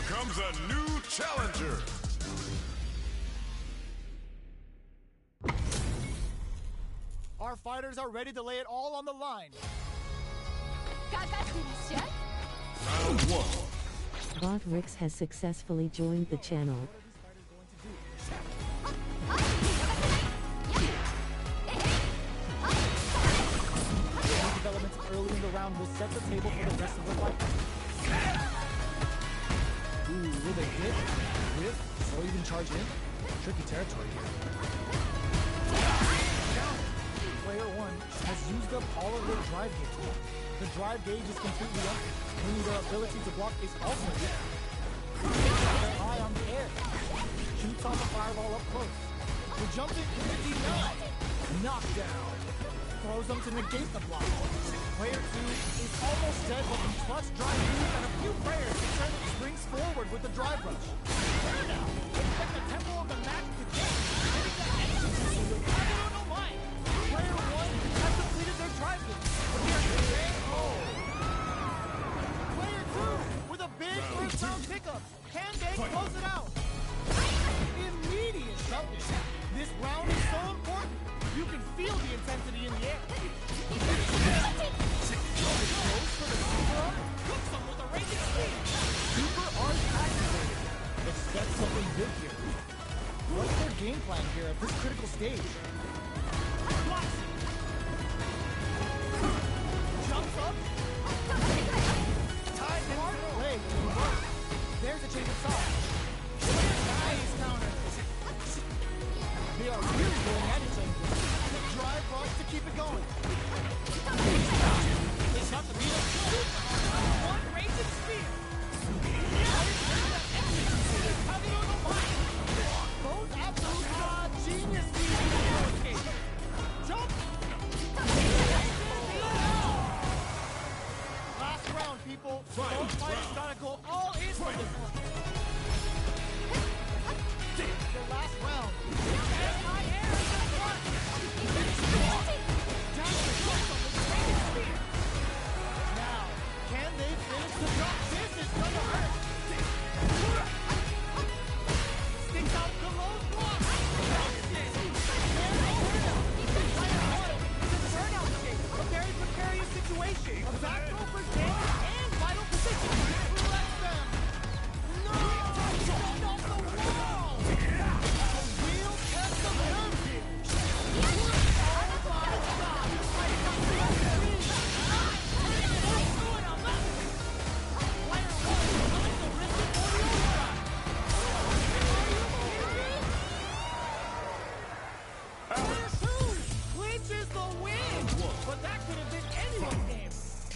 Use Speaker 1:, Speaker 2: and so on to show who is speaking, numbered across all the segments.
Speaker 1: comes a new challenger.
Speaker 2: Our fighters are ready to lay it all on the line.
Speaker 1: Round 1.
Speaker 3: Bot Rix has successfully joined the channel.
Speaker 2: Developments early in the round will set the table for the rest of the fight. Ooh, will they hit, whip, or even charge in? Tricky territory here. Player 1 has used up all of their drive gauge. The drive gauge is completely empty, meaning their ability to block is also there. Their eye on the air. Shoots on the fireball up close. The jumping into deny. Knockdown. Throws them to negate the block. Player 2 is almost dead, but can clutch drive move and a few prayers to turn the springs forward with the drive rush. Now, expect the tempo of the match to change. Hitting the execution with no mind. Player 1 has completed their drive game. But here's the Player 2 with a big first round pickup. Can they close it out? Immediate something. This round is so important. You can feel the intensity in the air. Super Arch activated. Expect something big here. What's their game plan here at this critical stage? Jumps up. Ties in hard leg. There's a change of side. Nice counter. They are really going at each other. The drive rush to keep it going. They shot the beat. One raging spear. Both absolute genius. Jump. Last round, people. Both fighters gotta go all in for this one. The last round. Now, can they finish the drop? This is gonna hurt. Sticks out the low block. Turnout escape. A very precarious situation. A back row for damage and vital position. Bless them. No! Jumped off the wall! A real test of nerve here. But that could have been anyone's game.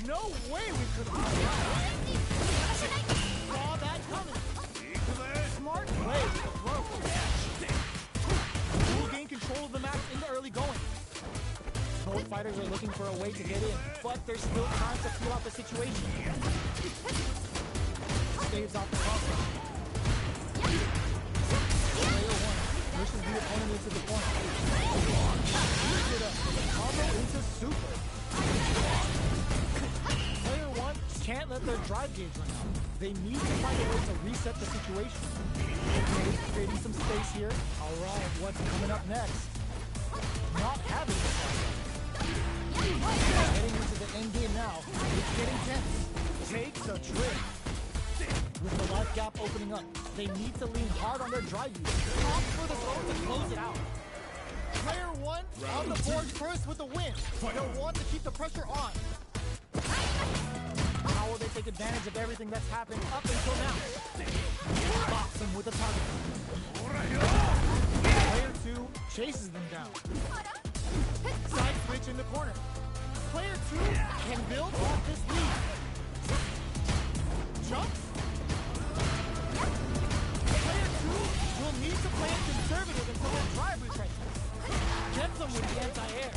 Speaker 2: No way we could have won that. Saw that coming. Smart play with the throw. We'll gain control of the match in the early going. Both fighters are looking for a way to get in, but there's still time to feel out the situation. Staves off the crossbar. Player 1 pushes the opponent into the corner. Heats it up with a combo into super. Player 1 can't let their drive gauge run out. They need to find a way to reset the situation. Okay, creating some space here. Alright, what's coming up next? Not having this one. Heading into the end game now. It's getting tense. Takes a trip. With the life gap opening up, they need to lean hard on their drive use. Opt for the throw to close it out. Player 1 on the board first with the win. They'll want to keep the pressure on. How will they take advantage of everything that's happened up until now? Box them with a target. Player 2 chases them down. Side switch in the corner. Player 2 can build off this lead. Jumps. Player 2 will need to play conservative until their drive retrenches. Gets them with the anti-air.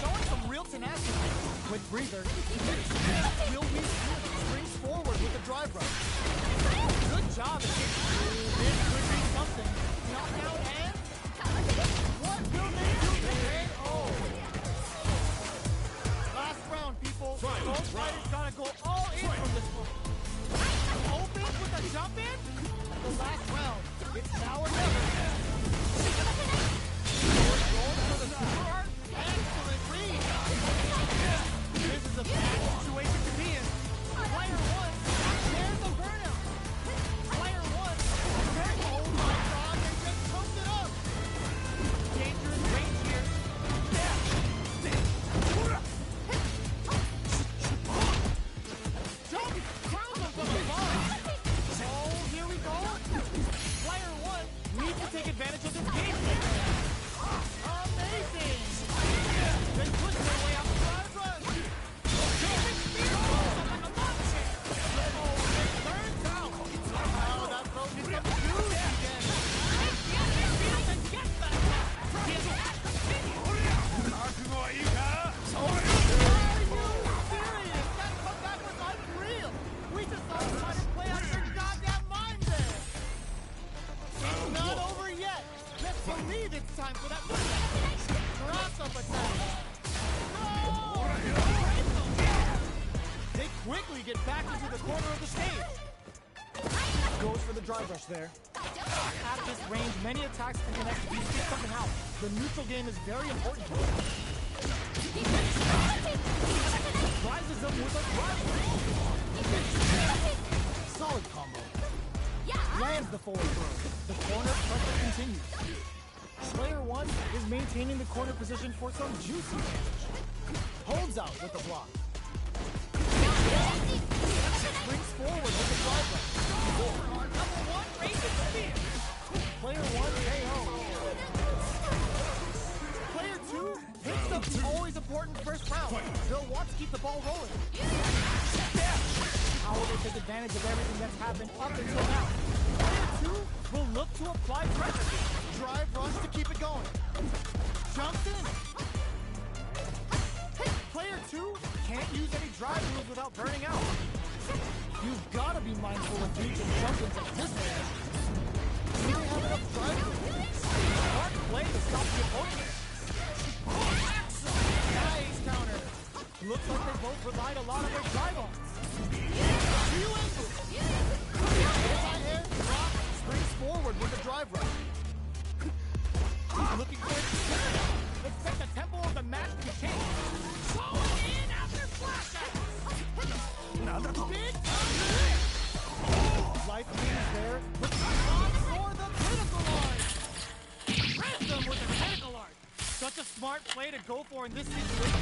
Speaker 2: Showing some real tenacity. Quick breather. Will we springs forward with the drive rush. Good job at getting through. This could be something. Knockout and... What will they do today? Oh. Last round, people. Both fighters gotta go all in from this one. Open with a spin? The last round. It's now or never. Roll out of the super art. Excellent read. This is a bad situation to be in. Player one, there's the burnout. Player one, oh my god, they just choked it up. Dangerous range here. Jump! Crown them from above. Oh, here we go. Player one needs to take advantage of this game. Amazing! Then push their way out the drive rush. Big spear rolls up like a monster. Oh, it turns out. Oh, that throw needs some juice again. And get that. Are you serious? That comeback was unreal. We just saw him try to play out your goddamn mind there. It's not over yet. Let's believe it's time for that cross-up attack. Oh! They quickly get back into the corner of the stage. Goes for the drive rush there. At this range, many attacks can connect if you get something out. The neutral game is very important here. Rises them with a drive rush. Solid combo. Lands the forward throw. The corner pressure continues. Player one is maintaining the corner position for some juicy damage. Holds out with the block. Brings forward with the drive rush. Number one raises spear. Player one KO. Player two picks up the always important first round. They'll want to keep the ball rolling. How will they take advantage of everything that's happened up until now? Player two will look to apply pressure. Drive rush to keep it going. Jumps in. Player two can't use any drive moves without burning out. You've got to be mindful of reach and jump-ins at this range. Do they have enough drive moves? Smart play to stop the opponent. Nice counter. Looks like they both relied a lot on their drive arms. Anti-air, drop, springs forward with the drive rush. Looking for it to turn. Expect the tempo of the match to change. Going in after flash out. Big time. Life is there, but for the pinnacle art. Press them with the pinnacle art. Such a smart play to go for in this situation.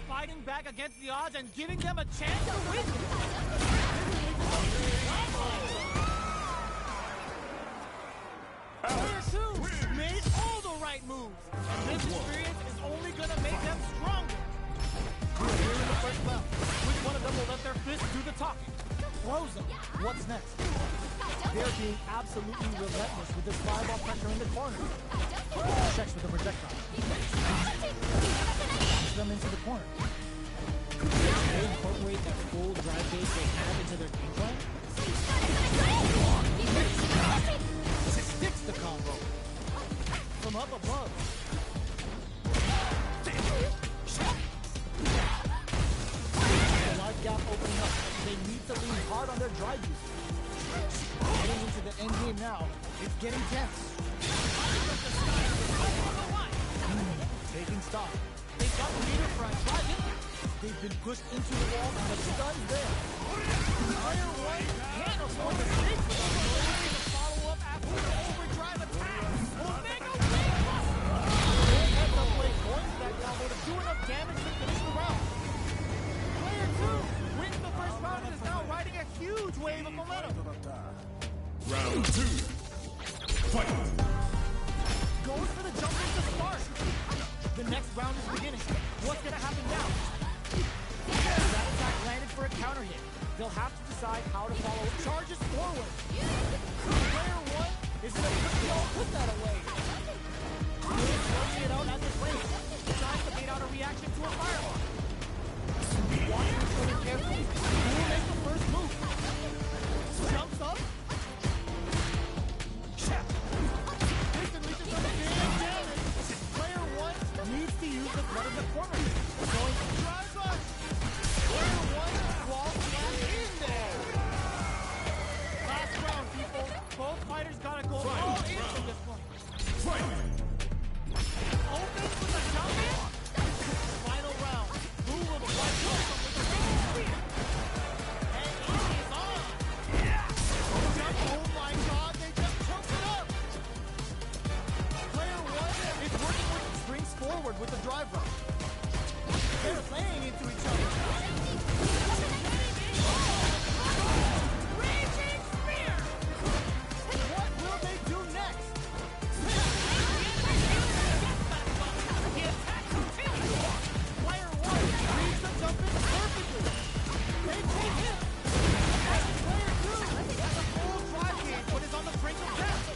Speaker 2: Fighting back against the odds and giving them a chance to win. Player two made all the right moves. And this experience is only going to make them stronger. We're here in the first round. Which one of them will let their fists do the talking? Throws them. What's next? They're being absolutely relentless with this fireball pressure in the corner. Checks with the projectile. Them into the corner. They incorporate that full drive base they have into their game plan. Sticks the combo from up above. The life gap opening up. They need to lean hard on their drive usage. Getting into the end game now, it's getting tense. Taking stock. They got the leader for a drive in. They've been pushed into the wall and the sun's there. Player one can't afford the stakes with them. Ready to follow up after the overdrive attack. Omega Wing Buster. They had the play going to that combo to do enough damage to finish the round. Player two wins the first round and is now riding a huge wave of momentum.
Speaker 1: Round two. Fight.
Speaker 2: Goes for the jump into spark. The next round is beginning. What's gonna happen now? That attack landed for a counter hit. They'll have to decide how to follow. Charges forward. Player one is gonna put that away. Throwing it out at this range. Trying to bait out a reaction to a fireball. Watching each other carefully. Who will make the first move? Jumps up. Needs to use the threat of the corner. Going to drive rush. Player one falls flat in there. Last round, people. drive rush. They're laying into each other.
Speaker 4: Raging spear!
Speaker 2: What will they do next?
Speaker 4: The attack continues!
Speaker 2: Player 1 reads the jump in perfectly. They take him. Player 2 has a full drive game but is on the brink of death.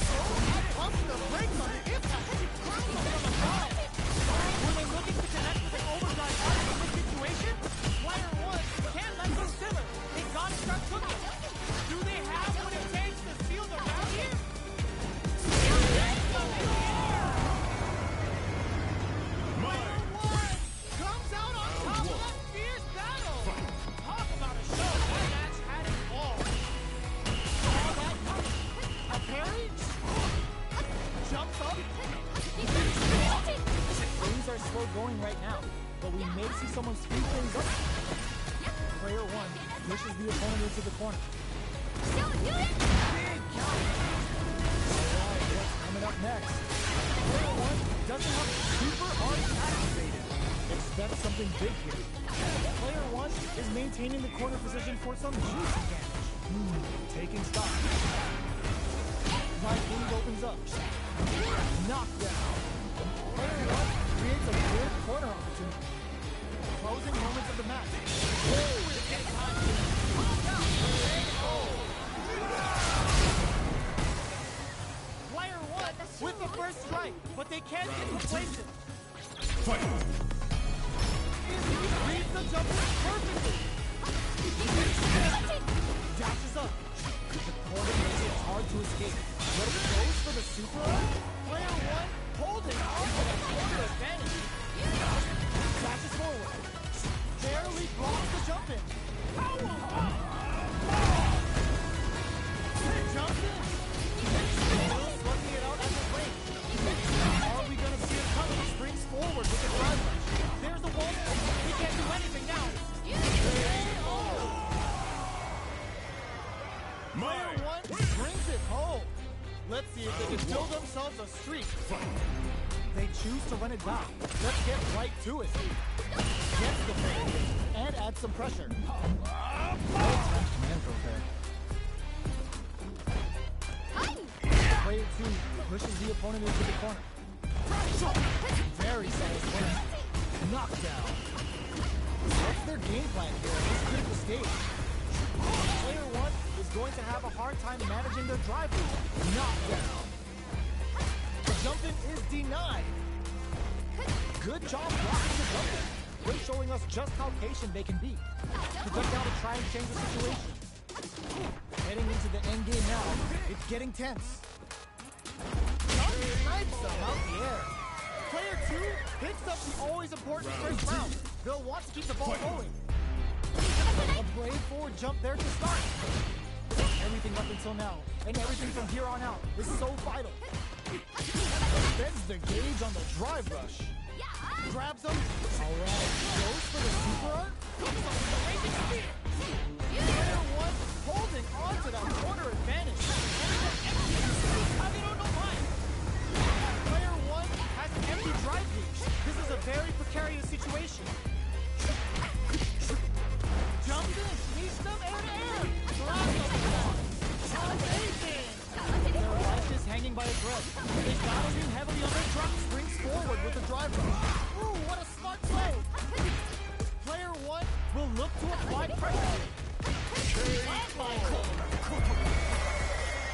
Speaker 2: So he pumps the brakes on the impact. From above. Were they looking to connect with an overdrive target in this situation? Player 1 can't let them simmer. They gotta start cooking.
Speaker 4: Do they have what it takes to seal the round here?
Speaker 2: Player 1 comes out on top of that fierce battle.
Speaker 4: Talk about a show. That match had it all.
Speaker 2: Saw that coming. A parry? Jumps up. Things are slow going right now, but we may see someone speed things up. Player 1 pushes the opponent into the corner. Big count. Alright, what's coming up next? Player 1 doesn't have super arch activated. Expect something big here. Player 1 is maintaining the corner position for some juicy damage. Taking stock. Right wing opens up. Knockdown. Player 1 creates a good corner opportunity. Closing moments of the match. Player 1 with the first strike, but they can't get complacent.
Speaker 1: Fight!
Speaker 2: Reads the jump perfectly. Dashes up. The corner makes it hard to escape. But it goes for the super arm. Player 1 holding on to the corner advantage. Dashes forward. Barely blocks the jump in. Jumps in. Still slugging it out at the range. Are we gonna see it coming? Springs forward with the drive rush. There's the wall.
Speaker 4: We can't do anything now.
Speaker 2: Player 1 brings it home. Let's see if they can build themselves a streak. They choose to run it back. Let's get right to it. Gets the fade and add some pressure. Command there. Player 2 pushes the opponent into the corner. Very satisfying. Knockdown. What's their game plan here at this critical stage? Player 1 is going to have a hard time managing their drive loop. Knockdown. The jump-in is denied. Good job blocking the jump-in. They're showing us just how patient they can be. To jump down and try and change the situation. Heading into the end game now. It's getting tense. Snipes them out the air. Player 2 picks up the always important first round. They'll want to keep the ball rolling. A brave forward jump there to start. Everything up until now, and everything from here on out, is so vital. Bends the gauge on the drive rush. Grabs him. Alright, goes for the super arm. Player 1 holding on to that corner advantage.
Speaker 4: They don't know why.
Speaker 2: Player 1 has an empty drive gauge. This is a very precarious situation. Jumps in, sneaks them air to air. Amazing! Their life is hanging by a thread. They battle you heavily on their truck, springs forward with the drive rush. Ooh, what a smart play! Player 1 will look to apply pressure.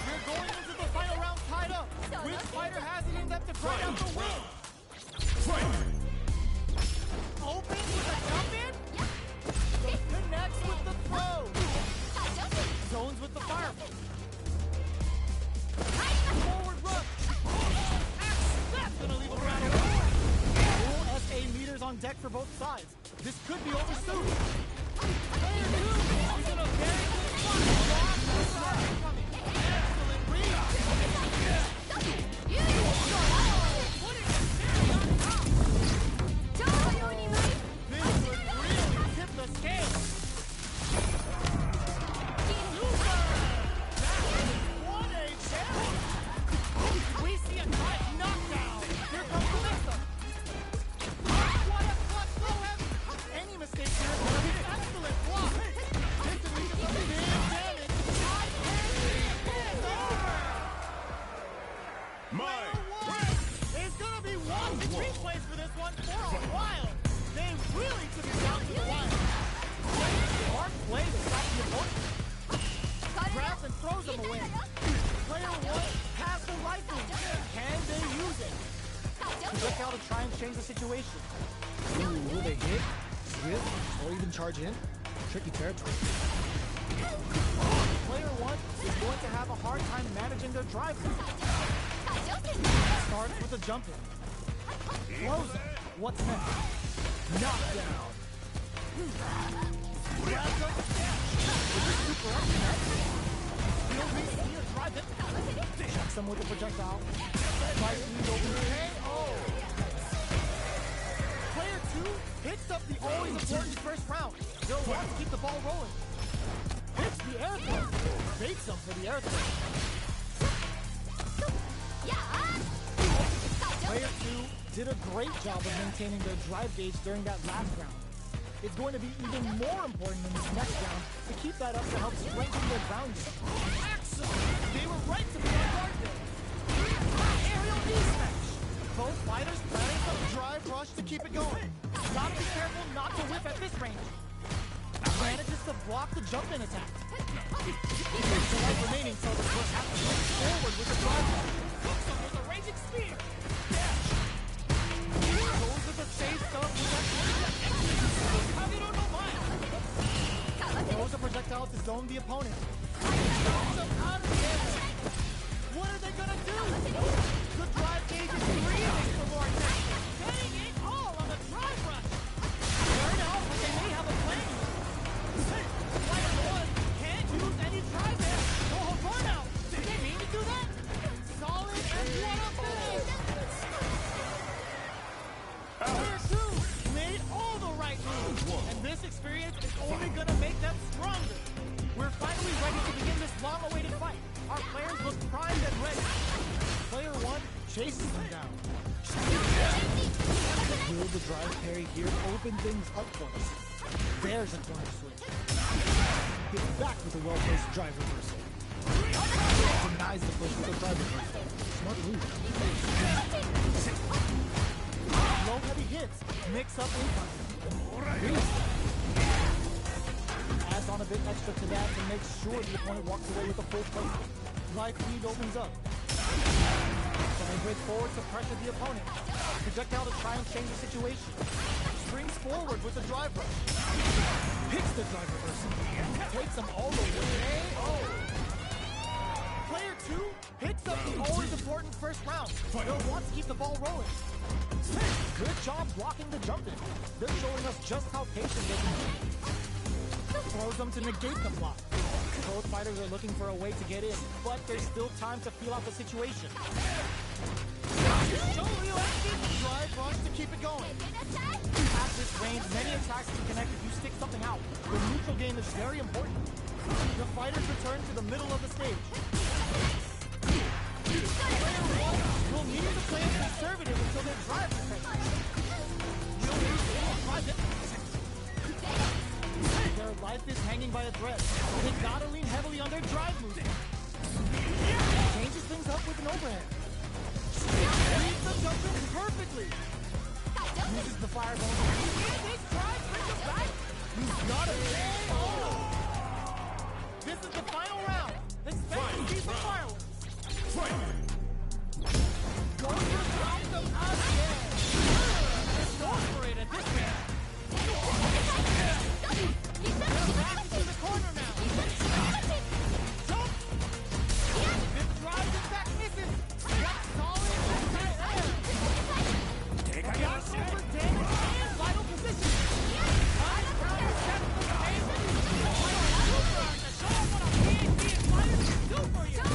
Speaker 2: We're going into the final round tied up. Which fighter has it in them to grind out the win?
Speaker 1: Fight!
Speaker 2: Opens with a jump in. Connects with the throw. Zones with the fire. Forward rush. That's gonna leave a round of full SA meters on deck for both sides. This could be over soon. Player 2 is in a very good spot. Coming. Excellent read. This would really tip the scale.
Speaker 4: We see a drive knockdown.
Speaker 2: Here comes the mix-up. the situation. Ooh, will they hit, whip, or even charge in? Tricky territory. Player 1 is going to have a hard time managing their drive. Starts with a jump in. Close it. What's next? Knockdown. Grabs up the dash. With a super up next. Steal recently or drive it. Checks him with a projectile. Nice lead over KO. Player 2 hits up the always important first round. They'll want to keep the ball rolling. Hits the air throw. Baits him for the air throw. Player 2 did a great job of maintaining their drive gauge during that last round. It's going to be even more important in this next round to keep that up to help strengthen their ground game. Excellent! They were right to be on guard there. Aerial knee smash. Both fighters planning some drive rush to keep it going. Gotta be careful not to whip at this range. Manages to block the jump-in attack. The life remaining so the first half to move forward with the drive rush. Hooks him with a raging spear. Dash. Goes with the chase stuff with that throws a projectile to zone the opponent. Stops him out of the air. What are they gonna do? The drive gauge is breathing for more attention. Getting it all on the drive rush. Learn out, but they may have a plan. Player 1 can't use any drive there. Oh, burnout. Did they mean to do that? Solid and what a finish. Player 2 made all the right moves. And this experience is only gonna make them stronger. We're finally ready to begin this long-awaited fight. Our players look primed and ready. Player 1 chases them down. Will the drive parry here open things up for us? There's a corner switch. Gets back with a well-placed drive reversal. Denies the push with a drive reversal. Smart move. Low heavy hits. Mix up income. Adds on a bit extra to that to make sure the opponent walks away with a full plate. Life lead opens up. So they break forward to pressure the opponent. Projectile to try and change the situation. Springs forward with the drive rush. Hits the drive reversal. Takes them all the way. Oh. Player 2 hits up the always important first round. They'll want to keep the ball rolling. Good job blocking the jump-in. They're showing us just how patient they can be. Throws them to negate the block. Both fighters are looking for a way to get in, but there's still time to feel out the situation. Show you active drive rush to keep it going. At this range, many attacks can connect if you stick something out. The neutral game is very important. The fighters return to the middle of the stage. Player 1 will need to play conservative until their drive is ready. You'll use the private. Their life is hanging by a thread. They gotta lean heavily on their drive movement. Changes things up with an overhead. Reads the jump in perfectly. Uses the fireball. This drive brings him back. You've gotta stay on. This is the final round. Expect to see some fireworks.
Speaker 1: Fight!
Speaker 2: Goes to drop them out of the air. It's going for it at this man. They're back into the corner now. Jump! This drive is back misses. That's solid inside air. Got super damage and vital position. High ground is set for the pace. Super to show them what a PhD and fighters can do for you.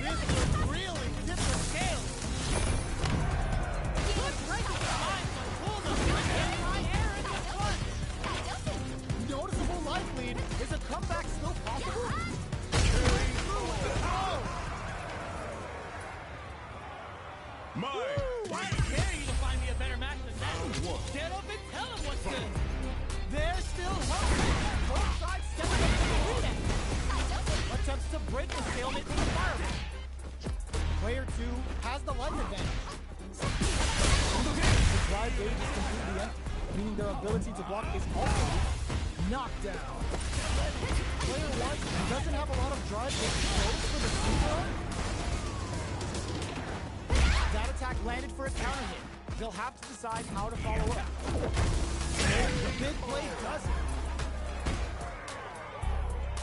Speaker 2: This is really different scale. Good breaking the line, but pulled up and high air in the front. Noticeable life lead. Is a comeback still possible? Carrying through with the throw. I dare you to find me a better match than that. Get up and tell him what's good. They're still hungry. Both sides stepping up to the lead. Attempts to break the stalemate with a fireball. Player 2 has the life advantage. The drive gauge is completely empty, meaning their ability to block is also knocked down. Player 1 doesn't have a lot of drive gauge to go for the super. That attack landed for a counter hit. They'll have to decide how to follow up. The big play does it.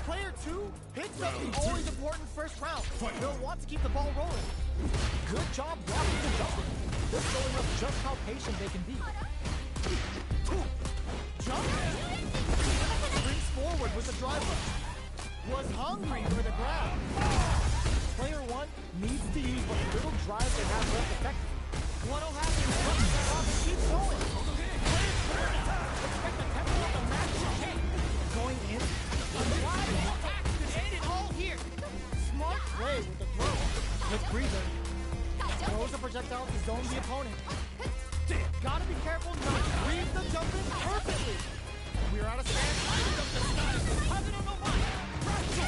Speaker 2: Player 2 picks up the always important first round. They'll want to keep the ball rolling. Good job blocking the jumper. They're showing us just how patient they can be. Jump. Springs forward with the drive rush. Was hungry for the grab. Player 1 needs to use what little drive they have left effectively. What'll happen is once that off and keep going. Expect the tempo of the match to change. Going in.
Speaker 4: Wide attack could end it all here.
Speaker 2: Smart play with the throw. With breather. Throws a projectile to zone the opponent. Gotta be careful not to read the jump in perfectly. We're out of standstill.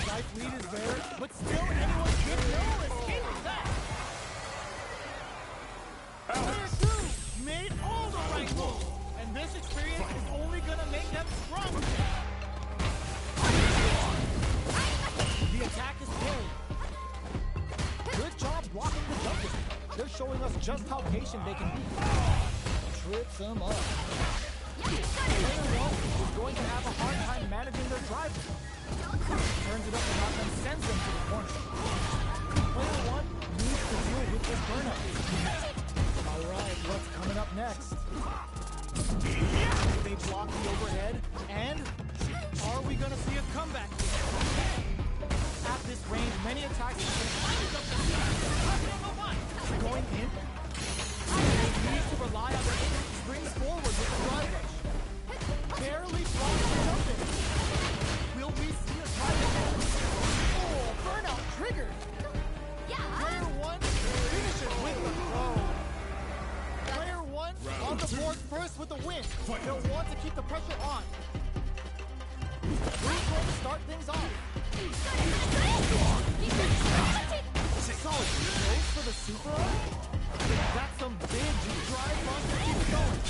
Speaker 2: Life lead is there, but still anyone could know escaping that. Player 2 made all the right moves, and this experience is only gonna make them stronger. The attack is carried. Good job blocking the jump. They're showing us just how patient they can be. Trips them up. Player 1 is going to have a hard time managing their drive. Turns it up about them, sends them to the corner. Player 1 needs to deal with this burnout. Alright, what's coming up next? They block the overhead, and are we gonna see a comeback? At this range, many attacks going in. They need to rely on their springs forward with the drive rush. Barely blocks the jumping. Will we see a drive again? Oh, burnout triggered. Player 1 finishes with the throw. Player 1 on the board first with the win. They'll want to keep the pressure on. Who's going to start things off? Solid throws for the super up. That's some big drive rush to keep it going.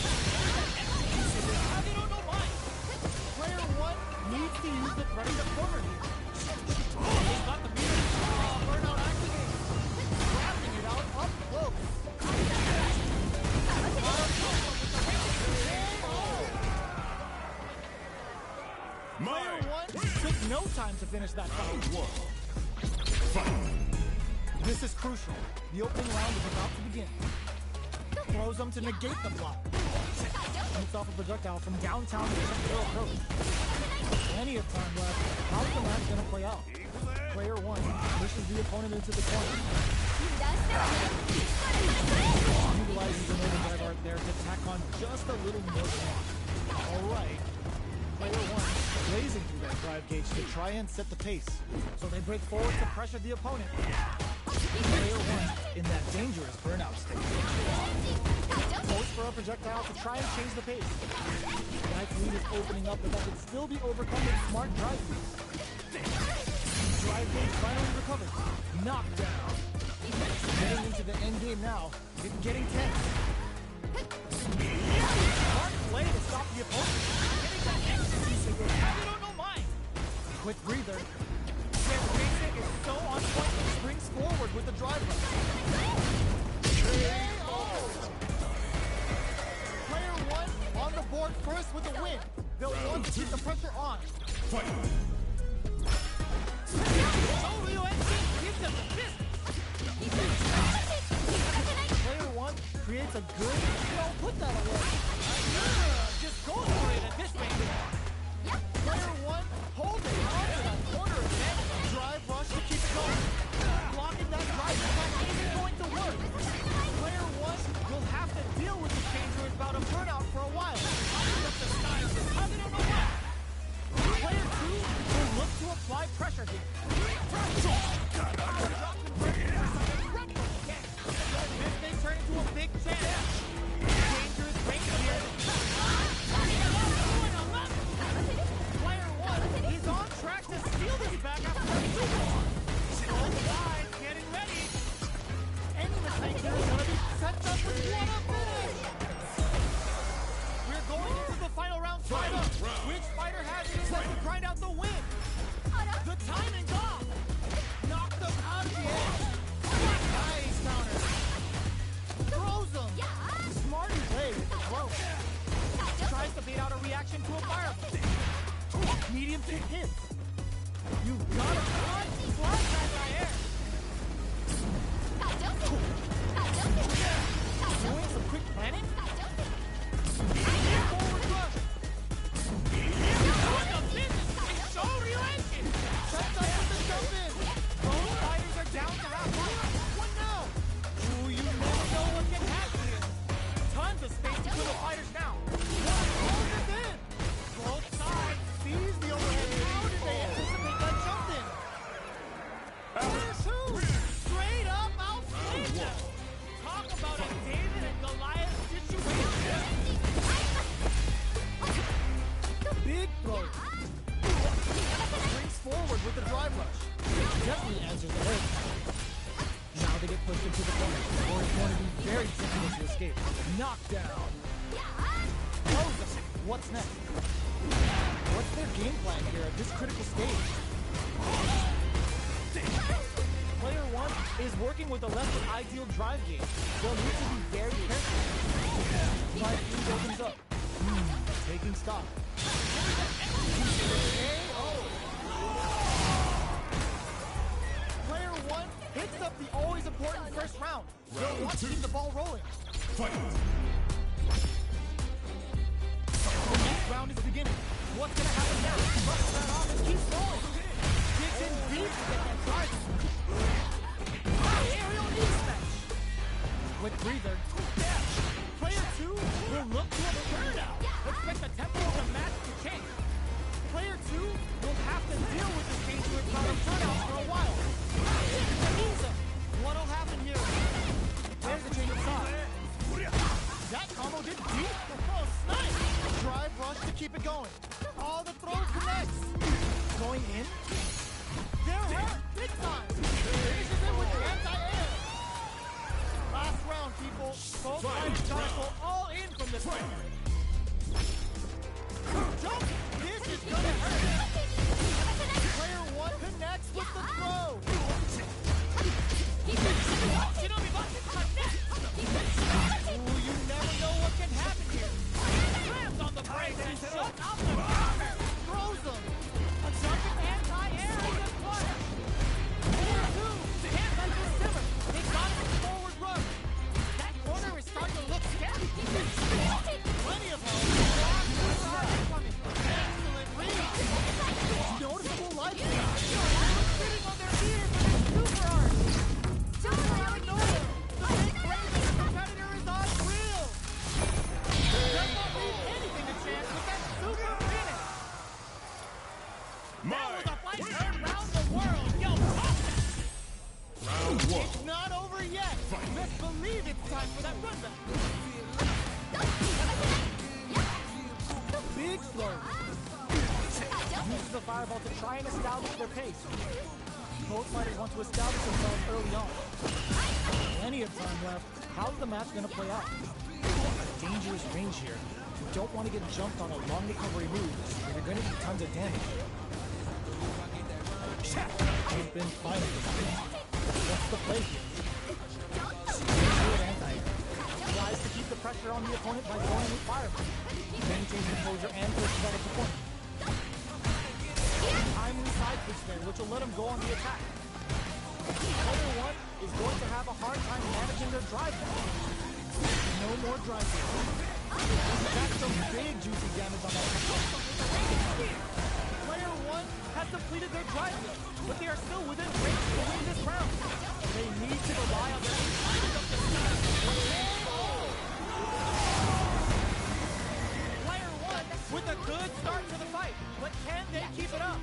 Speaker 2: Player 1 needs to use the predator corner here. He's got the meter. Burnout activated. Grabbing it out up close. Player 1 took no time to finish that fight. This is crucial. The opening round is about to begin. Throws them to negate the block. Shoots off a projectile from downtown to the approach. Plenty of time left. How's the match gonna play out? Player 1 pushes the opponent into the corner. Utilizes the northern drive art there to tack on just a little more damage. Alright. Player 1 blazing through that drive gauge to try and set the pace. So they break forward to pressure the opponent. Player 1 in that dangerous burnout state. Goes for a projectile to try and change the pace. Life lead is opening up, but that could still be overcome with smart drive use. Drive gauge finally recovers. Knocked down. Getting into the end game now. It's getting tense. Smart play to stop the opponent. Getting that extra signal. I don't know mine. Quick breather. Their basic is so on point and springs forward with the drive rush. Player 1 on the board first with the win. They'll want to keep the pressure on.
Speaker 1: Fight!
Speaker 4: Gives them the fist.
Speaker 2: Player 1 creates a good... Don't put that away.
Speaker 4: Just go for it at this rate.
Speaker 2: Player 1 holding on to that corner advantage. Drive rush to keep it going. Blocking that drive attack isn't going to work. Player 1 will have to deal with the dangerous bout of burnout for a while. Player 2 will look to apply pressure here. This may turn into a big chance. Dangerous range here. Player 1 is on track to steal this back after the super. Both sides getting ready. Any mistake here is going to be set up with one up finish. We're going into the final round tied up. Which fighter has it in them to grind out the win? The timing's off. to a fireball. Medium kick hits. You gotta flash anti-air. Doing some quick planning? Forward rush.
Speaker 4: So relentless!
Speaker 2: Sets up with the jump in. Both fighters are down to half life. What now? Ooh, you never know what can happen here. Tons of space to kill the fighters now. What is in? Both sides seize the overhead. How did they anticipate that jump in? There's two.
Speaker 4: Straight up outplayed them! Talk about a David and Goliath situation!
Speaker 2: Big throw. Springs forward with the drive rush. Definitely answers the hit. Now they get pushed into the corner, or it's going to be very difficult to escape. Knockdown. What's next? What's their game plan here at this critical stage? Player 1 is working with a less than ideal drive gauge. They'll need to be very careful. Drive 3 opens up. Taking stock. Player 1 hits up the always important first round. They'll want to keep the ball rolling.
Speaker 1: Fight!
Speaker 2: The next round is beginning. What's gonna happen now? Busts that off and keeps rolling. Kicks in deep to get that drive.
Speaker 4: Aerial knee smash!
Speaker 2: Quick breather. Player 2 will look to a burnout.
Speaker 4: Expect the tempo of the match to change.
Speaker 2: Player 2 will have to deal with this dangerous round of turnouts for a while. What'll happen here? There's the change of side. That combo did deep. Oh, snipe! Drive rush to keep it going. All the throws connects. Going in. They're hurt big time. Finishes it with the anti-air. Last round, people. Both sides gotta go all in from this point. Jump! This is gonna hurt. Player 1 connects with the throw. Ooh, you never know what can happen here.
Speaker 4: Slams on the brakes and shuts out the bomber!
Speaker 2: Throws them.
Speaker 4: A jumping anti-air in the corner! Player 2 can't let this simmer. They got him in forward rush. That corner is starting to look scary.
Speaker 2: Plenty of help. Excellent read. Noticeable life.
Speaker 4: Sitting on their ear for their super art.
Speaker 2: Out of nowhere. The big brain of the competitor is unreal. Does not leave anything to chance with that super finish.
Speaker 4: That was a fight heard round the world. Yo, pop that!
Speaker 1: Round 1.
Speaker 2: It's not over yet. Let's believe it's time for that run back. Big throw. Uses the fireball to try and establish their pace. Both fighters want to establish themselves early on. Plenty of time left. How's the match going to play out? A dangerous range here. You don't want to get jumped on a long recovery move, or you're going to do tons of damage. They've been fighting. What's the play here? Good anti-air. Tries to keep the pressure on the opponent by going with fireball. Maintains composure and pushes out of the point. Timely side push there, which will let him go on the attack. Player 1 is going to have a hard time managing their drive now. No more drive here. That's some big juicy damage on that. Player 1 has depleted their drive here, but they are still within range to win this round. They need to rely on their inside of the side. Player 1 with a good start to the fight, but can they keep it up?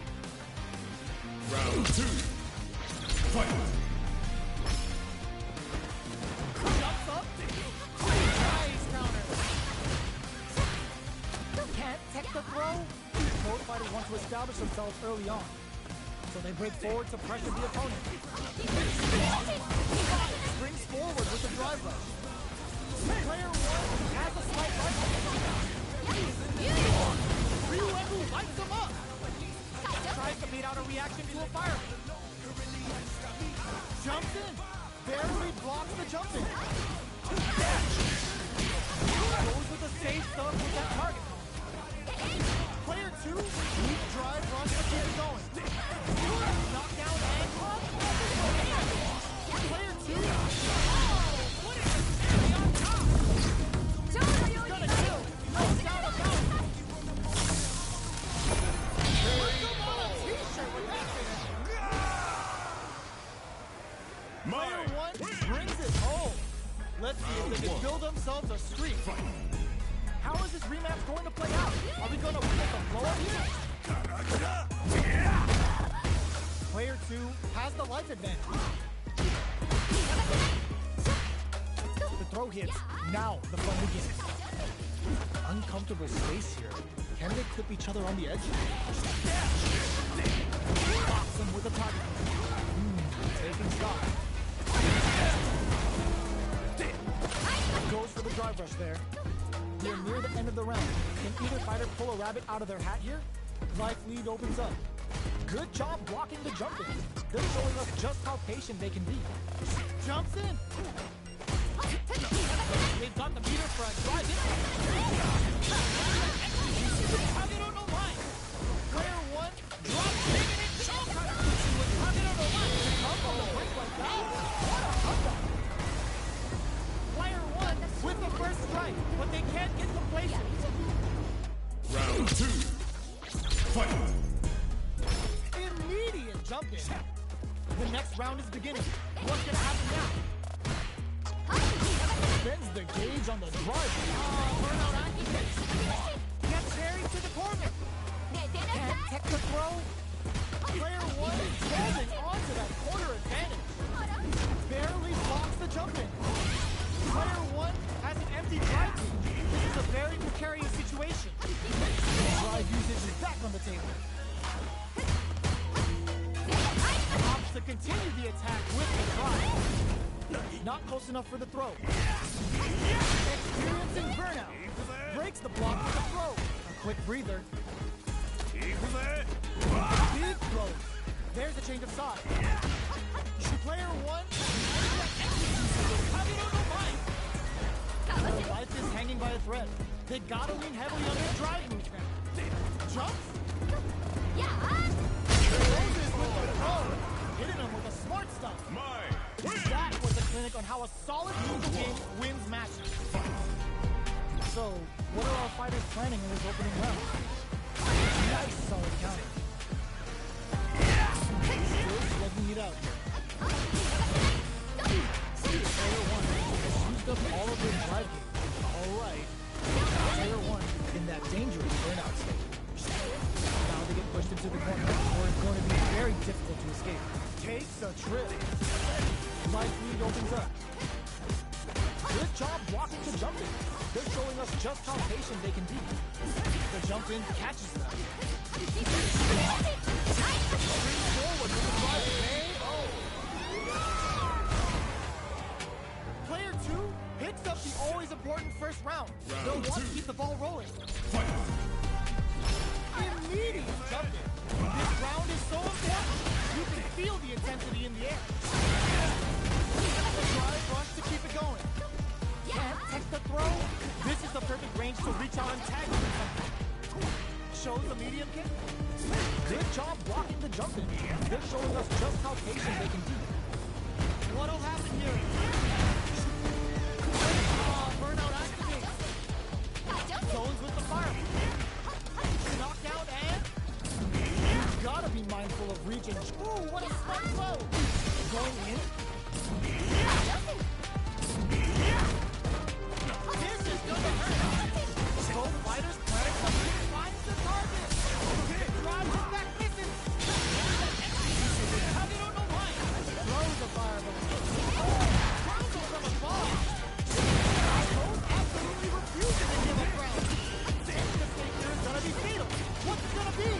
Speaker 1: Round 2. Fight!
Speaker 2: Jumps up. Nice counter. Can't tech the throw. Both fighters want to establish themselves early on, so they break forward to pressure the opponent. Springs forward with the drive rush. Player 1 has a slight rush. Ryu lights him up. Tries to beat out a reaction to a fire. Jumps in. Barely blocks the jump in. Goes with a safe stuff with that target. 2 has the life advantage. The throw hits. Now the fun begins. Uncomfortable space here. Can they clip each other on the edge? Box them with a target. Taking stock. Goes for the drive rush there. We're near the end of the round. Can either fighter pull a rabbit out of their hat here? Life lead opens up. Good job blocking the jump in. They're showing us just how patient they can be. Jumps in.
Speaker 4: They've got the meter for a drive in. Kagero no Mai.
Speaker 2: Player 1
Speaker 4: Drops negative choke with Kagero no Mai.
Speaker 2: up on the break like that. What a comeback.
Speaker 4: Player 1 with the first strike, but they can't get complacent.
Speaker 1: Round 2. Fight.
Speaker 2: Immediate jump in. The next round is beginning. What's gonna happen now? Bends the gauge on the drive.
Speaker 4: Burnout activates. Gets carried to the corner.
Speaker 2: Can't tech the throw. Player 1 is holding on to that corner advantage. Barely blocks the jump in. Player 1 has an empty drive gauge. This is a very precarious situation. Drive usage is back on the table. Opts to continue the attack with the drive. Not close enough for the throw. Experiencing burnout. Breaks the block with the throw. A quick breather. Big throws. There's a change of side. Player 1.
Speaker 4: Kagero no Mai.
Speaker 2: Their life is hanging by a thread. They gotta lean heavily on their drive moves now. Jumps. Closes with the throw. Hitting them with the smart stuff. That was a clinic on how a solid move game wins matches. So, what are our fighters planning in this opening round? Nice solid counter. Still slugging it out here. Player 1 has used up all of their drive games. Alright. Player 1 in that dangerous burnout state. Now they get pushed into the corner, where it's going to be very difficult to escape. Takes a trip. Life lead opens up. Good job blocking the jump in. They're showing us just how patient they can be. The jump in catches them. Brings forward with the drive. Player 2 picks up the always important first round. They'll want to keep the ball rolling. Immediate jump in. This round is so important. You can feel the intensity in the air. The drive rush to keep it going. Can't tech the throw. This is the perfect range to reach out and tag with something. Shows the medium kick. Good job blocking the jump in. They're showing us just how patient they can be. What'll happen here? Burnout activates. Zones with the fire. Knockout and... You've gotta be mindful of reaching. Ooh, what a smart throw! Going in. This is gonna hurt. Both fighters planning something. Finds the target. Drives it back, misses.
Speaker 4: Kagero no Mai.
Speaker 2: Throws a fireball. Throws it from afar. Both absolutely refusing to give up ground. The figure is gonna be fatal. What's it gonna be?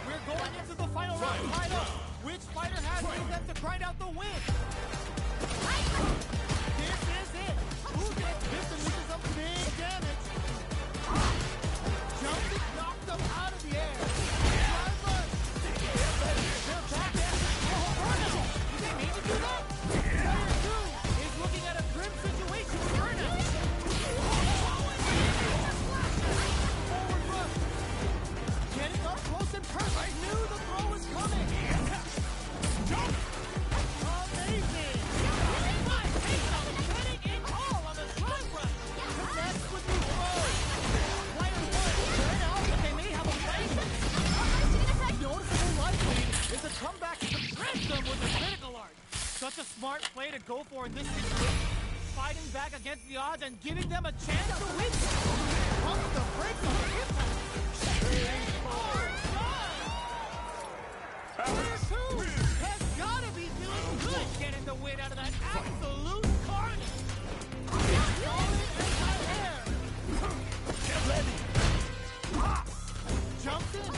Speaker 2: We're going into the final round tied up. Which fighter has them to grind out the win? This is it. Who gets this and this is some big damage? Jumps it, knocked them out of the air. Drive rush. They're back in. Oh, burnout. Did they mean to do that? Player 2 is looking at a grim situation with burnout. Forward rush. Getting up close and perfect. Knew the throw was coming. Jump. Amazing.
Speaker 4: Getting in all on the drive rush.
Speaker 2: Connects with the throw. Player 1 turn out, but they may have a play. Noticeable life lead is a comeback to press them with a critical art. Such a smart play to go for in this situation. Fighting back against the odds and giving them a chance to win. Pumps the brakes on the impact.
Speaker 4: getting the wind out of that absolute carnage. Solid anti-air.
Speaker 1: Get ready.
Speaker 4: Jumps in.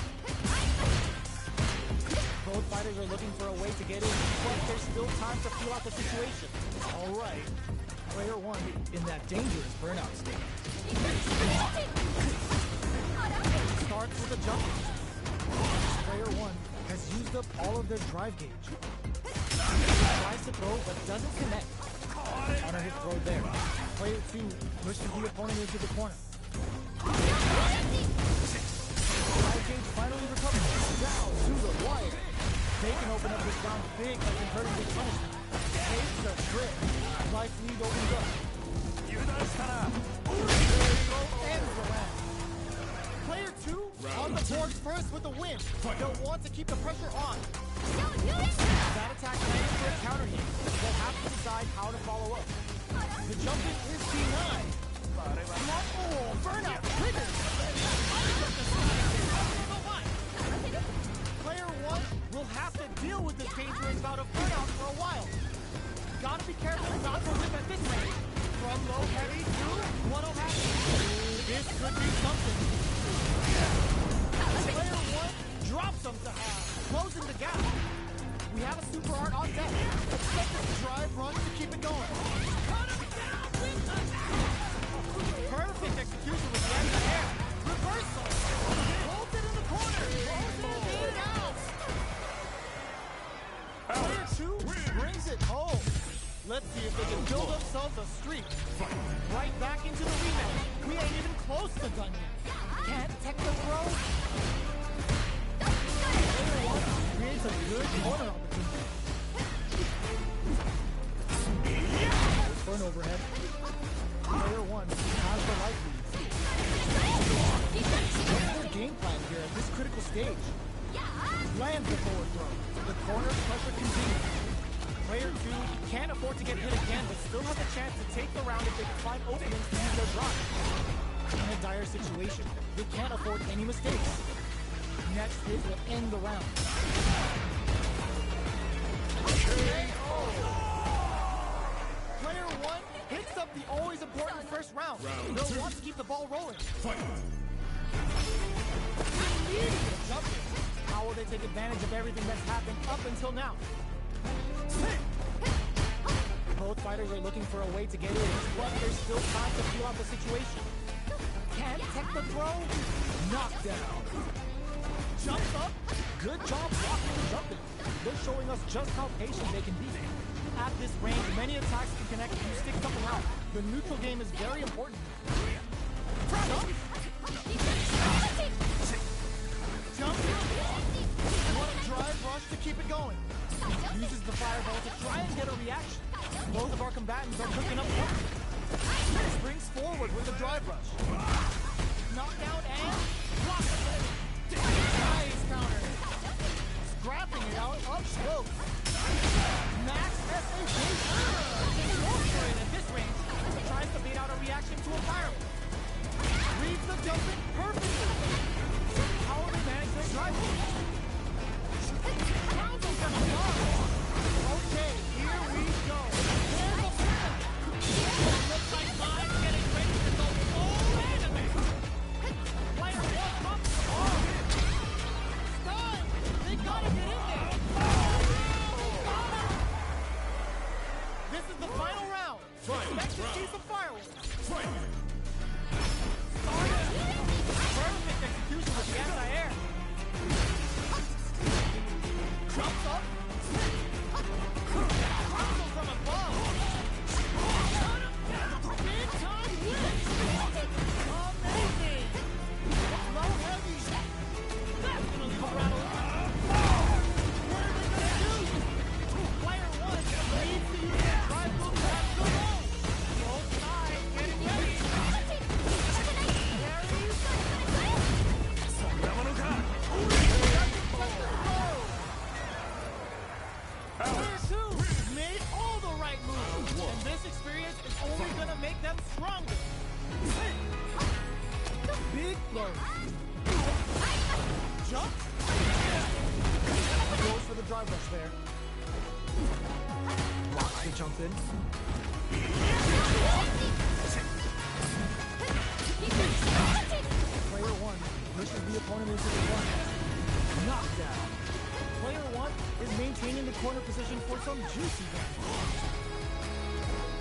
Speaker 2: Both fighters are looking for a way to get in, but there's still time to feel out the situation. All right. Player one in that dangerous burnout state. Starts with a jump. Player one has used up all of their drive gauge. Tries to throw, but doesn't connect. Honor his throw there. Player two pushes the opponent into the corner. Drive gauge finally recovers. Down to the wire. They can open up this round big by converting this punishment. Takes the trip. Life lead opens up. Ends the round. Player two on the board first with the win. They'll want to keep the pressure on. That attack lands for a counter hit. They'll have to decide how to follow up. The jump in is denied. Oh, burnout triggers. Player one will have to deal with this dangerous bout of burnout for a while. Gotta be careful not to whip at this range. From low heavy to 1.5. This could be something. Player one drops him to half, closing the gap. We have a super art on deck. Expect this drive run to keep it going. Perfect execution with the end of air. Reversal. Holds it in the corner. Holds it out. Player two brings it home. Let's see if they can build themselves a streak. Right back into the rematch. We ain't even close to done yet. Can't tech the throw. Player one creates a good corner opportunity. For an overhead. Player one has the life lead. What's their game plan here at this critical stage? Lands the forward throw. The corner pressure continues. Player two can't afford to get hit again, but still has a chance to take the round if they can find openings to use their drive. In a dire situation, they can't afford any mistakes. Next hit will end the round. Player one hits up the always important first round. They'll want to keep the ball rolling. Immediate jump in. How will they take advantage of everything that's happened up until now? Both fighters are looking for a way to get in, but there's still time to feel out the situation. Can't tech the throw. Knockdown. Jumps up. Good job blocking and jumping. They're showing us just how patient they can be. At this range, many attacks can connect if you stick something out. The neutral game is very important. Jump. Jump. What a drive rush to keep it going. Uses the fireball to try and get a reaction. Both of our combatants are cooking up work. Springs forward with a drive rush. Knockdown and block. Nice counter. Scrapping it out up close. Max Sf6 goes for it at this range. Tries to bait out a reaction to a fireball. Reads the jumping perfectly. How will they manage their drive? Okay, here we go. There's a plan. Looks like mine's getting ready to go full anime. Player one bumps the ball. Stun! They gotta get in there. This is the final round. Expect to see some fireworks. Perfect execution with the anti-air. Jumps up. Crumbles from above. Big time hit. Amazing. Low heavy. That's gonna leave a rattle. What are they gonna do? Player one needs to use the drive move back to low. Both sides getting ready. Player two made all the right moves, and this experience is only gonna make them stronger. Big blow. Jump. Goes for the drive rush there. Blocks the jump in. Player 1 pushes the opponent into the corner. Knockdown. Player 1 is maintaining the corner position for some juicy damage.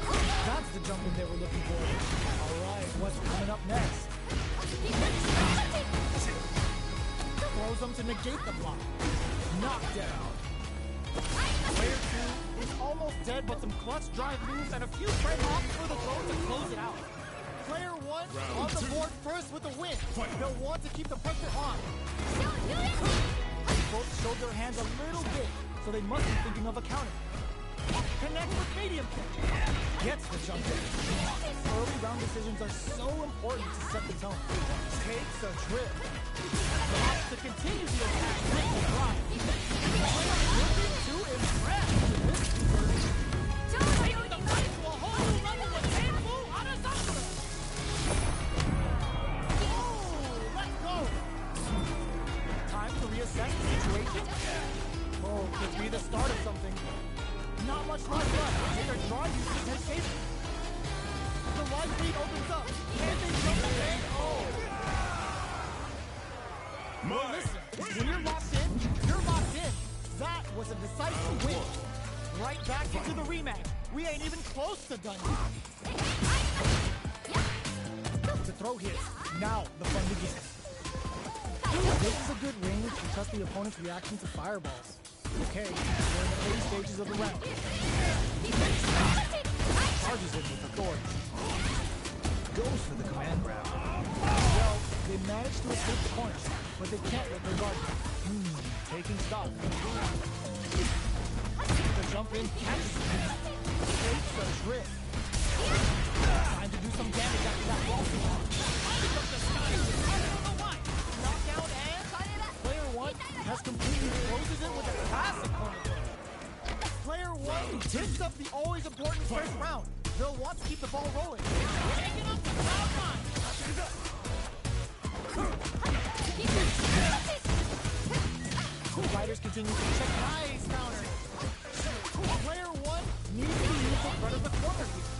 Speaker 2: That's the jump in they were looking for. Alright, what's coming up next? Throws them to negate the block. Knockdown. Player 2 is almost dead, but some clutch drive moves and a few frame offs for the throw to close it out. Player 1 on the board first with the win. They'll want to keep the pressure on. Both showed their hands a little bit, so they must be thinking of a counter. Connects with medium kick. Gets the jump in. Early round decisions are so important to set the tone. Takes a trip. Wants to continue the attack with the drive. Looking to impress with this conversion.
Speaker 4: Taking the fight to a whole new level with Tenfu Hanazakura.
Speaker 2: Oh, let go. Time to reassess the situation. Oh, could be the start of something. Not much life left. Take their drive users take safety. The wide lead opens up. Can they jump in? Oh. Well, listen, when you're locked in, you're locked in. That was a decisive win. Right back into the rematch. We ain't even close to done yet. The throw hits. Now the fun begins. This is a good range to test the opponent's reaction to fireballs. Okay, we're in the early stages of the round. Charges it with authority. Goes for the command grab. Well, they managed to escape the corner, but they can't let their guard down. Taking stock. The jump in catches it. Takes a trip. Time to do some damage after that ball. Knockdown and player 1 has completely closes it with a classic corner throw. Player 1 takes up the always important first round. They'll want to keep the ball rolling.
Speaker 4: Taking up the crowd line.
Speaker 2: The fighters continue to check. Nice counter. Player 1 needs to use the front of the corner here.